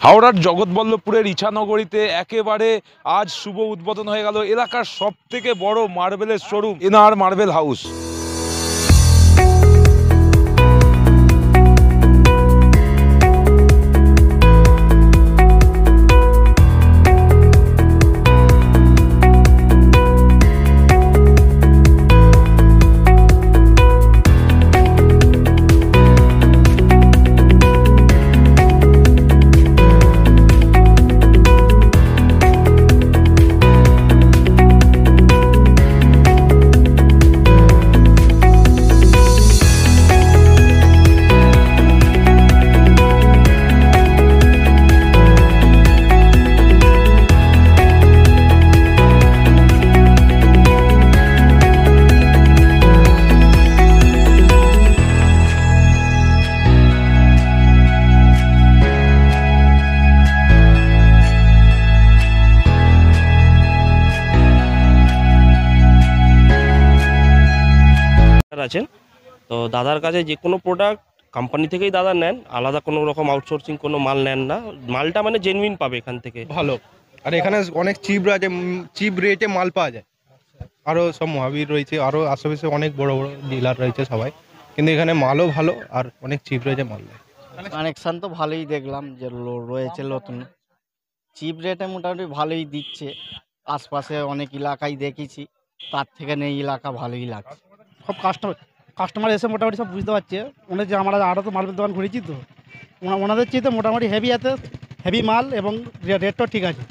হাওড়ার জগৎবল্লভপুরের ইছানগরীতে একেবারে আজ শুভ উদ্বোধন হয়ে গেল এলাকার সবথেকে বড় মার্বেলের শোরুম এনআর মার্বেল হাউস। আছেন তো দাদার কাছে যে কোনো প্রোডাক্ট কোম্পানি থেকেই দাদা নেন, আলাদা কোনো রকম আউটসোর্সিং কোনো মাল নেন না। মালটা মানে জেনুইন পাবে এখান থেকে ভালো। আর এখানে অনেক চিপ রেটে মাল পাওয়া যায়। আরও সব মহাবীর রয়েছে, আরও আশেপাশে অনেক বড় বড় ডিলার রয়েছে সবাই, কিন্তু এখানে মালও ভালো আর অনেক চিপ রেটে মাল দেয়। কানেকশান তো ভালোই দেখলাম যে রয়েছে নতুন, চিপ রেটে মোটামুটি ভালোই দিচ্ছে। আশপাশে অনেক এলাকায় দেখেছি, তার থেকে এই এলাকা ভালোই লাগছে। সব কাস্টমার এসে মোটামুটি সব বুঝতে পারছে। ওনার যে আমরা আরও তো মার্বেল দোকান ঘুরেছি, তো ওনাদের চেয়ে তো মোটামুটি হেভি মাল এবং রেটটাও ঠিক আছে।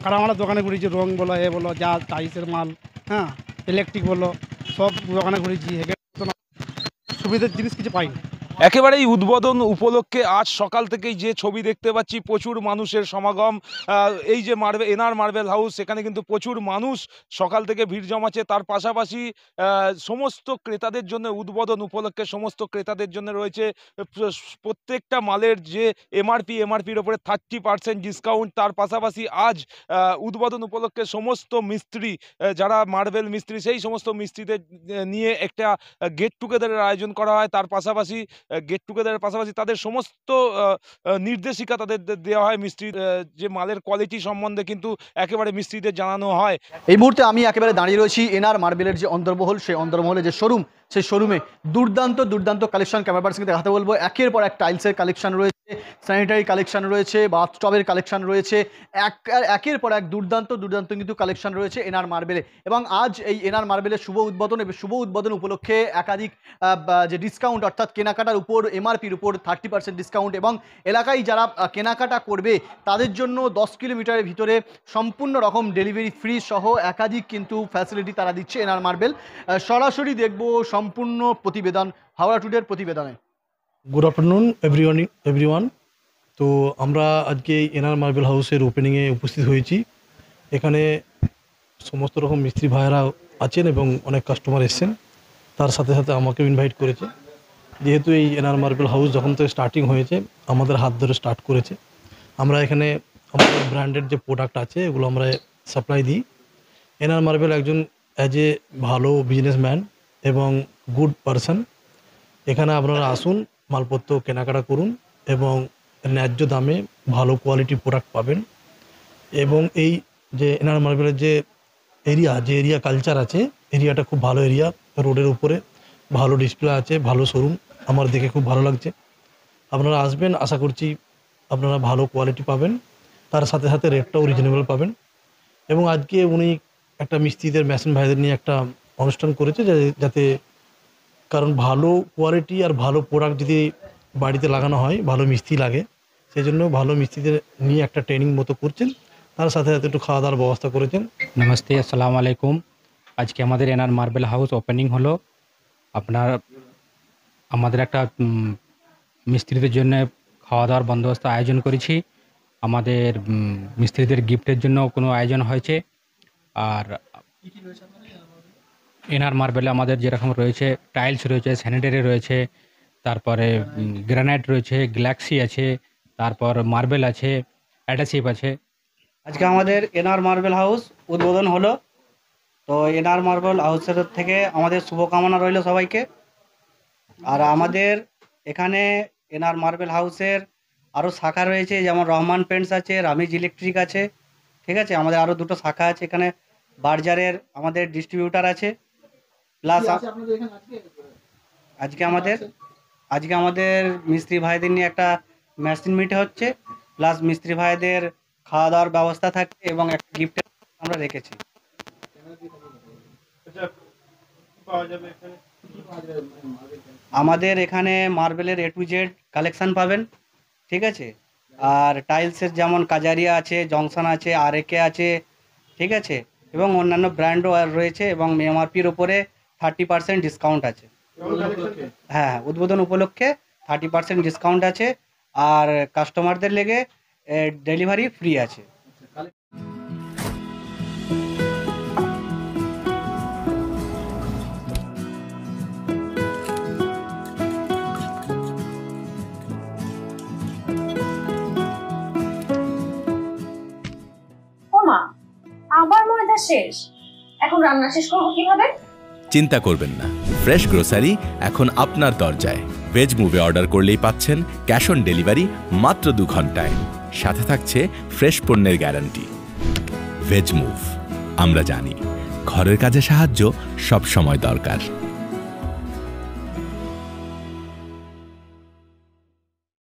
কারণ আমরা দোকানে ঘুরেছি, রং বলো এ বলো যা টাইসের মাল, হ্যাঁ ইলেকট্রিক বলো, সব দোকানে ঘুরেছি, সুবিধার জিনিস কিছু পাইনি। একেবারেই উদ্বোধন উপলক্ষে আজ সকাল থেকেই যে ছবি দেখতে পাচ্ছি, প্রচুর মানুষের সমাগম। এই যে এনআর মার্বেল হাউস, সেখানে কিন্তু প্রচুর মানুষ সকাল থেকে ভিড় জমাচ্ছে। তার পাশাপাশি সমস্ত ক্রেতাদের জন্য উদ্বোধন উপলক্ষে সমস্ত ক্রেতাদের জন্য রয়েছে প্রত্যেকটা মালের যে এমআরপির ওপরে 30% ডিসকাউন্ট। তার পাশাপাশি আজ উদ্বোধন উপলক্ষে সমস্ত মিস্ত্রি, যারা মার্বেল মিস্ত্রি, সেই সমস্ত মিস্ত্রিদের নিয়ে একটা গেট টুগেদারের আয়োজন করা হয়। তার পাশাপাশি গেট টুগেদারের পাশাপাশি তাদের সমস্ত নির্দেশিকা তাদের দেওয়া হয়। মিস্ত্রি যে মালের কোয়ালিটি সম্বন্ধে কিন্তু একেবারে মিস্ত্রিদের জানানো হয়। এই মুহূর্তে আমি একেবারে দাঁড়িয়ে রয়েছি এনআর মার্বেলের যে অন্দরমহল, সেই অন্দরমহলে যে শোরুম, সেই শোরুমে দুর্দান্ত কালেকশন ক্যামেরা পার্সনকে দেখাতে বলবো। একের পর এক টাইলসের কালেকশন রয়েছে, স্যানিটারি কালেকশন রয়েছে, বাথটবের কালেকশন রয়েছে, একের পর এক দুর্দান্ত কিন্তু কালেকশন রয়েছে এনআর মার্বেলে। এবং আজ এই এনআর মার্বেলের শুভ উদ্বোধন উপলক্ষে একাধিক যে ডিসকাউন্ট, অর্থাৎ কেনাকাটার উপর এমআরপির উপর 30% ডিসকাউন্ট, এবং এলাকায় যারা কেনাকাটা করবে তাদের জন্য 10 কিলোমিটারের ভিতরে সম্পূর্ণ রকম ডেলিভারি ফ্রি সহ একাধিক কিন্তু ফ্যাসিলিটি তারা দিচ্ছে এনআর মার্বেল। সরাসরি দেখব সম্পূর্ণ প্রতিবেদন হাওড়া টুডের প্রতিবেদনে। Good afternoon everyone. তো আমরা আজকে এনআর মার্বেল হাউসের ওপেনিংয়ে উপস্থিত হয়েছি। এখানে সমস্ত রকম মিস্ত্রি ভাইয়েরা আছেন এবং অনেক কাস্টমার এসছেন। তার সাথে সাথে আমাকেও ইনভাইট করেছে, যেহেতু এই এনআর মার্বেল হাউস যখন থেকে স্টার্টিং হয়েছে আমাদের হাত ধরে স্টার্ট করেছে। আমরা এখানে আমাদের ব্র্যান্ডেড যে প্রোডাক্ট আছে এগুলো আমরা সাপ্লাই দিই। এনআর মার্বেল একজন অ্যাজ এ ভালো বিজনেসম্যান এবং গুড পারসন। এখানে আপনারা আসুন, মালপত্র কেনাকাটা করুন এবং ন্যায্য দামে ভালো কোয়ালিটি প্রোডাক্ট পাবেন। এবং এই যে এনআর মার্বেলের যে এরিয়া কালচার আছে, এরিয়াটা খুব ভালো এরিয়া। রোডের উপরে ভালো ডিসপ্লে আছে, ভালো শোরুম, আমার দেখে খুব ভালো লাগছে। আপনারা আসবেন, আশা করছি আপনারা ভালো কোয়ালিটি পাবেন, তার সাথে সাথে রেটটাও রিজনেবল পাবেন। এবং আজকে উনি একটা মিস্ত্রিদের মেশিন ভাইদের নিয়ে একটা অনুষ্ঠান করেছে, যাতে কারণ ভালো কোয়ালিটি আর ভালো প্রোডাক্ট যদি বাড়িতে লাগানো হয়, ভালো মিস্ত্রি লাগে, সেই জন্য ভালো মিস্ত্রিদের নিয়ে একটা ট্রেনিং মতো করছেন, তার সাথে সাথে একটু খাওয়া দাওয়ার ব্যবস্থা করেছেন। নমস্তে, আসসালামু আলাইকুম। আজকে আমাদের এনআর মার্বেল হাউস ওপেনিং হলো। আমাদের একটা মিস্ত্রিদের জন্য খাওয়া দাওয়ার বন্দোবস্ত আয়োজন করেছি। আমাদের মিস্ত্রিদের গিফটের জন্য কোনো আয়োজন হয়েছে। আর এনআর মার্বেলে আমাদের যেরকম রয়েছে টাইলস রয়েছে, স্যানিটারি রয়েছে, তারপরে গ্রানাইট রয়েছে, গ্যালাক্সি আছে, তারপর মার্বেল আছে, অ্যাডাসিভ আছে। আজকে আমাদের এনআর মার্বেল হাউস উদ্বোধন হলো। তো এনআর মার্বেল হাউসের থেকে আমাদের শুভকামনা রইল সবাইকে। আর আমাদের এখানে এনআর মার্বেল হাউসের আরও শাখা রয়েছে, যেমন রহমান পেন্টস আছে, রামিজ ইলেকট্রিক আছে, ঠিক আছে। আমাদের আরও দুটো শাখা আছে এখানে, বার্জারের আমাদের ডিস্ট্রিবিউটার আছে। প্লাস আজকে আমাদের মিস্ত্রি ভাইদের নিয়ে একটা মেশিন মিটে হচ্ছে, প্লাস মিস্ত্রি ভাইদের খাওয়া দাওয়ার ব্যবস্থা থাকে এবং একটা গিফটের আমরা রেখেছি। আমাদের এখানে মার্বেলের A to Z কালেকশন পাবেন, ঠিক আছে। আর টাইলসের যেমন কাজারিয়া আছে, জংশন আছে, RK আছে, ঠিক আছে, এবং অন্যান্য ব্র্যান্ডও রয়েছে এবং MRPর উপরে 30% ডিসকাউন্ট আছে। হ্যাঁ, উদ্বোধন উপলক্ষে 30% ডিসকাউন্ট আছে, আর কাস্টমারদের লেগে ডেলিভারি ফ্রি আছে। ওমা, আবার ময়দা শেষ, এখন রান্না শেষ করবো কিভাবে? চিন্তা করবেন না, ফ্রেশ গ্রোসারি এখন আপনার দরজায়। ভেজ মুভে অর্ডার করলেই পাচ্ছেন ক্যাশ অন ডেলিভারি মাত্র 2 ঘন্টায়, সাথে থাকছে ফ্রেশ পণ্যের গ্যারান্টি। ভেজ মুভ, আমরা জানি ঘরের কাজে সাহায্য সব সময় দরকার।